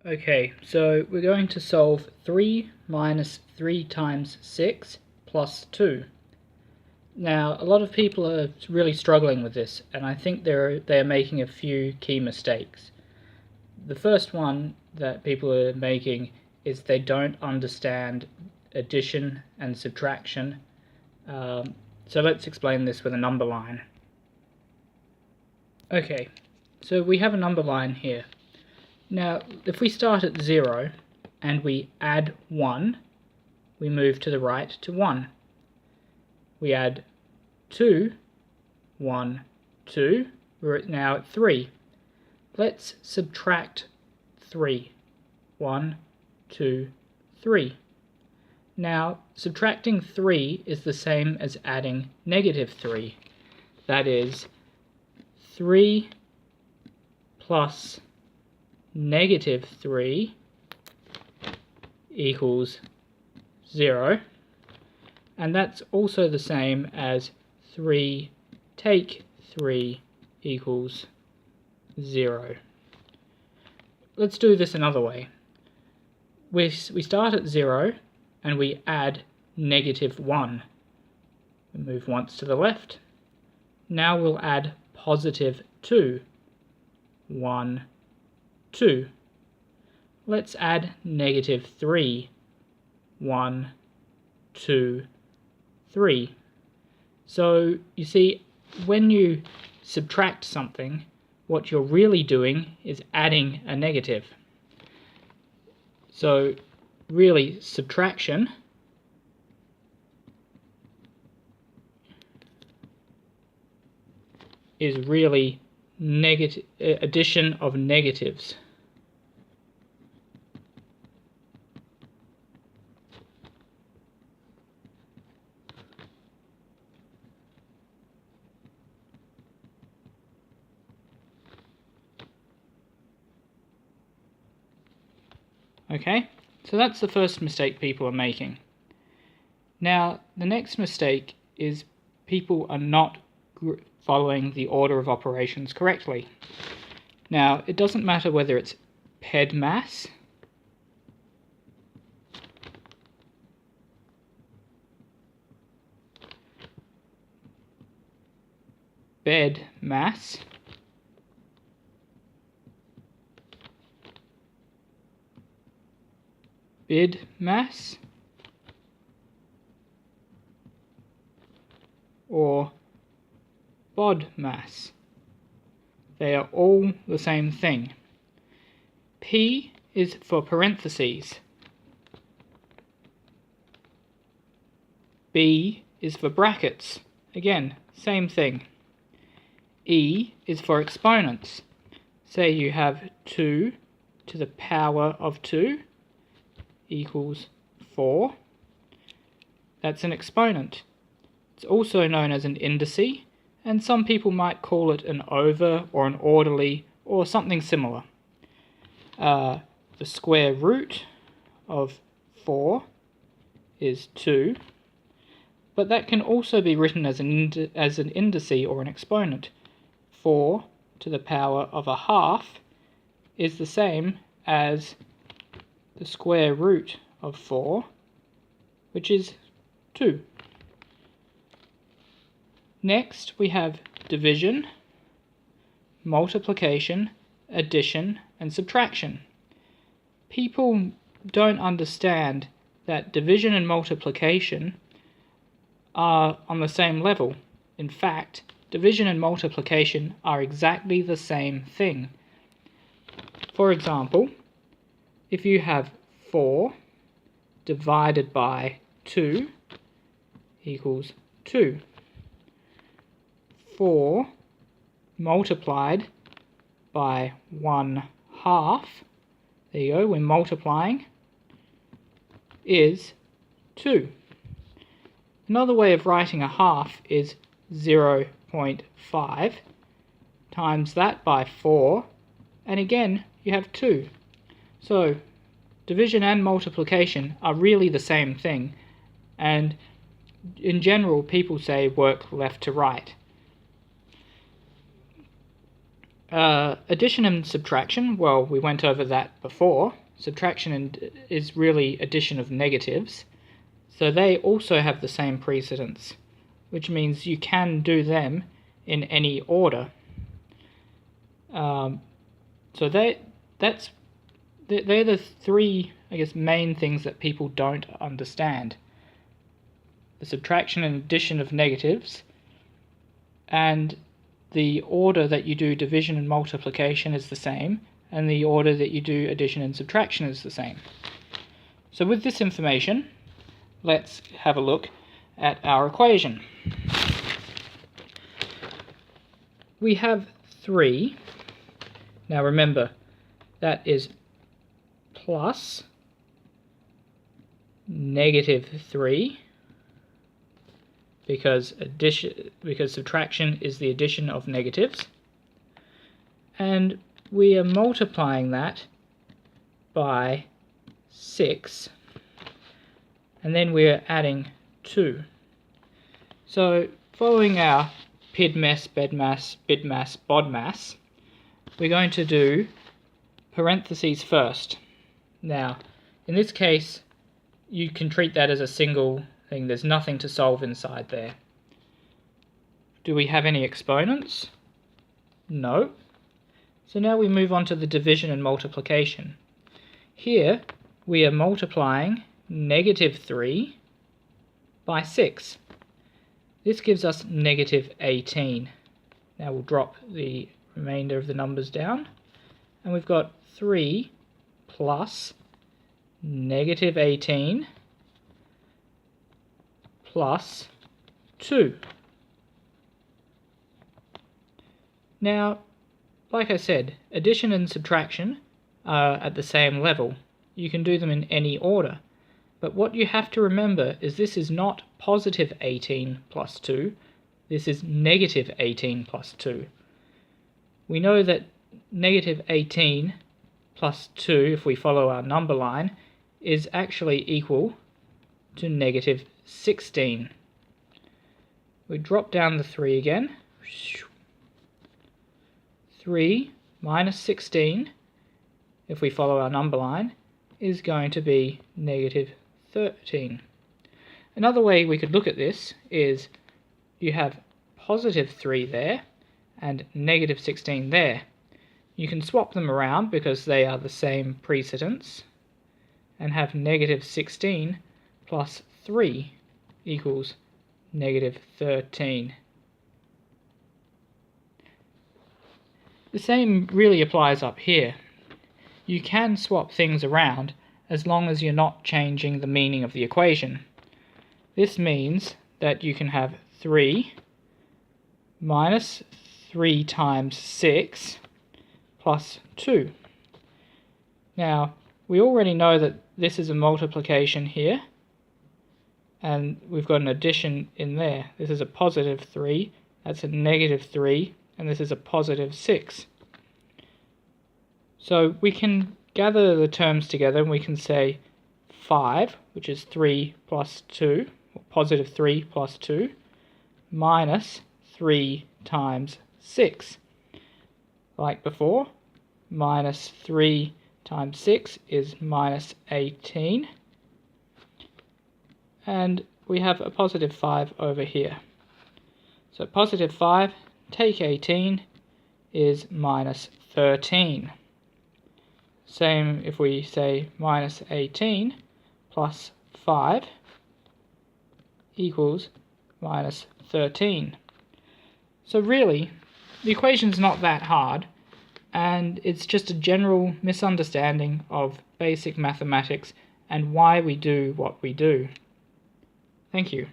Okay, so we're going to solve 3 minus 3 times 6 plus 2. Now, a lot of people are really struggling with this, and I think they are making a few key mistakes. The first one that people are making is they don't understand addition and subtraction. So let's explain this with a number line. Okay, so we have a number line here. Now, if we start at 0 and we add 1, we move to the right to 1. We add 2, 1, 2, we're now at 3. Let's subtract 3. 1, 2, 3. Now, subtracting 3 is the same as adding negative 3. That is 3 plus negative 3 equals 0, and that's also the same as 3 take 3 equals 0. Let's do this another way. We start at 0 and we add negative 1. We move once to the left. Now we'll add positive 2. 1, 2. Let's add negative 3. 1, 2, 3. So you see, when you subtract something, what you're really doing is adding a negative. So really, subtraction is really addition of negatives. Okay, so that's the first mistake people are making. Now, the next mistake is people are not following the order of operations correctly. Now, it doesn't matter whether it's PEDMAS, BEDMAS, BIDMAS, or BODMAS. They are all the same thing. P is for parentheses. B is for brackets. Again, same thing. E is for exponents. Say you have 2 to the power of 2 equals 4. That's an exponent. It's also known as an indice, and some people might call it an over or an orderly or something similar. The square root of 4 is 2, but that can also be written as an indice or an exponent. 4 to the power of a half is the same as the square root of 4, which is 2. Next, we have division, multiplication, addition, and subtraction. People don't understand that division and multiplication are on the same level. In fact, division and multiplication are exactly the same thing. For example, if you have 4 divided by 2 equals 2. 4 multiplied by 1/2, there you go, we're multiplying, is 2. Another way of writing a half is 0.5 times that by 4, and again you have 2. So division and multiplication are really the same thing, and in general people say work left to right. Addition and subtraction, well, we went over that before. Subtraction is really addition of negatives, so they also have the same precedence, which means you can do them in any order. So they're the three, I guess, main things that people don't understand. The subtraction and addition of negatives, and the order that you do division and multiplication is the same, and the order that you do addition and subtraction is the same. So with this information, let's have a look at our equation. We have 3. Now remember, that is plus -3, because subtraction is the addition of negatives, and we are multiplying that by 6, and then we're adding 2. So following our PIDMAS, BEDMAS, BIDMAS, BODMAS, we're going to do parentheses first. Now in this case you can treat that as a single thing. There's nothing to solve inside there. Do we have any exponents? No. So now we move on to the division and multiplication. Here we are multiplying -3 by 6. This gives us -18. Now we'll drop the remainder of the numbers down, and we've got 3 plus -18 plus 2. Now, like I said, addition and subtraction are at the same level. You can do them in any order. But what you have to remember is this is not positive 18 plus 2. This is negative 18 plus 2. We know that negative 18 plus 2, if we follow our number line, is actually equal to negative 16. We drop down the 3 again. 3 minus 16, if we follow our number line, is going to be negative 13. Another way we could look at this is you have positive 3 there and negative 16 there. You can swap them around because they are the same precedence and have negative 16 plus 3 equals negative 13. The same really applies up here. You can swap things around as long as you're not changing the meaning of the equation. This means that you can have 3 minus 3 times 6 plus 2. Now, we already know that this is a multiplication here, and we've got an addition in there. This is a positive 3, that's a negative 3, and this is a positive 6. So we can gather the terms together and we can say 5, which is 3 plus 2, or positive 3 plus 2, minus 3 times 6. Like before, minus 3 times 6 is minus 18. And we have a positive 5 over here. So positive 5, take 18, is minus 13. Same if we say minus 18 plus 5 equals minus 13. So really, the equation's not that hard, and it's just a general misunderstanding of basic mathematics and why we do what we do. Thank you.